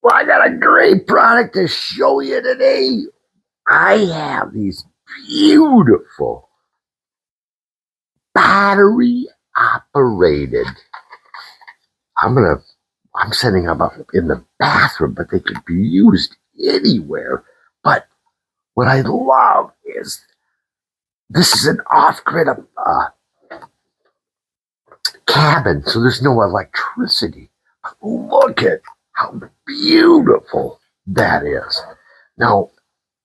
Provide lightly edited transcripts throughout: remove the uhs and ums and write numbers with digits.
Well, I got a great product to show you today. I have these beautiful battery operated. I'm setting them up in the bathroom, but they could be used anywhere. But what I love is this is an off-grid cabin, so there's no electricity. Look at how beautiful that is. Now,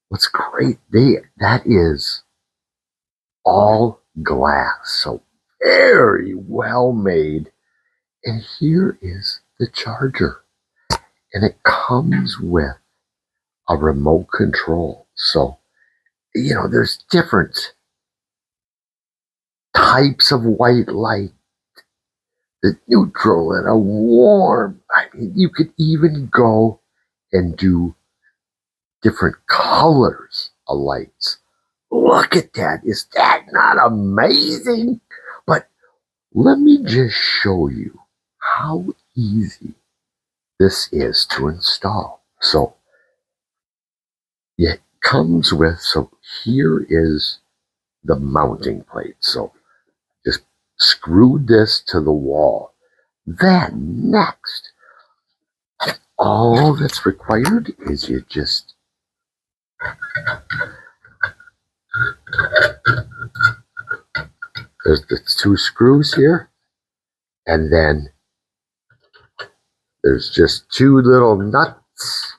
what's great, that is all glass, so very well made. And here is the charger, and it comes with a remote control. So, there's different types of white light, the neutral and a warm. I mean, you could even go and do different colors of lights. Look at that. Is that not amazing? But let me just show you how easy this is to install. So it comes with, so here is the mounting plate. So just screw this to the wall. Then next, all that's required is you just there's the two screws here, and then there's just two little nuts.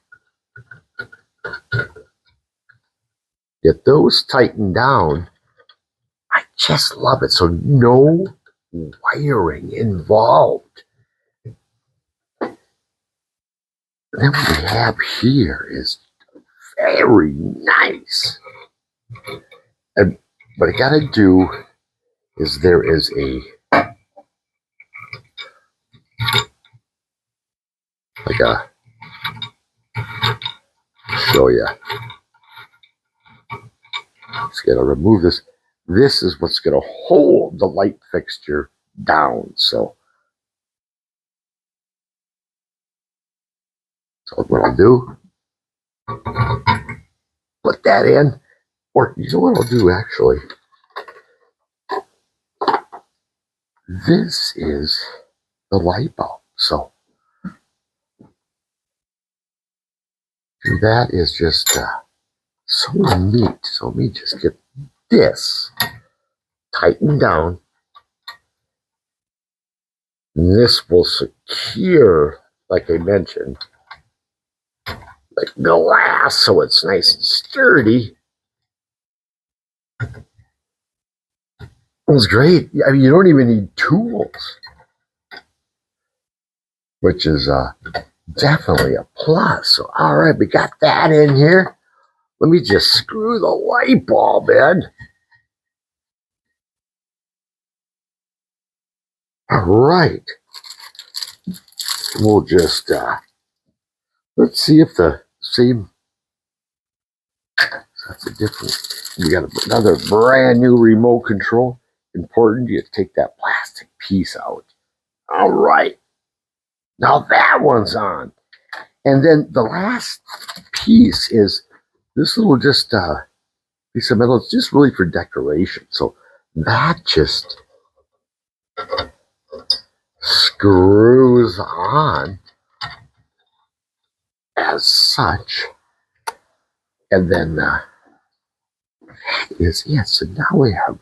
Get those tightened down. I just love it. So no wiring involved. Then what we have here is very nice. And what I gotta do is there is show you. Just gotta remove this. This is what's gonna hold the light fixture down. So what I'll do, put that in, or you know what I'll do actually? This is the light bulb. So that is just so neat. So let me just get this tightened down. And this will secure, like I mentioned, like glass, so it's nice and sturdy. It's great. I mean, you don't even need tools, which is definitely a plus. So, all right, we got that in here. Let me just screw the light bulb in. All right. We'll just, let's see if the same, that's a different, we got another brand new remote control. Important, you take that plastic piece out. All right. Now that one's on. And then the last piece is this little just piece of metal. It's just really for decoration. So that just screws on as such. And then is it. So now we have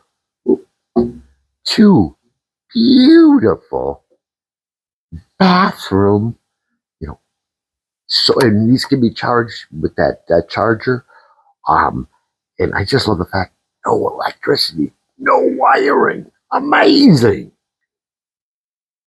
two beautiful bathroom, so, and these can be charged with that charger. And I just love the fact, no electricity, no wiring. Amazing.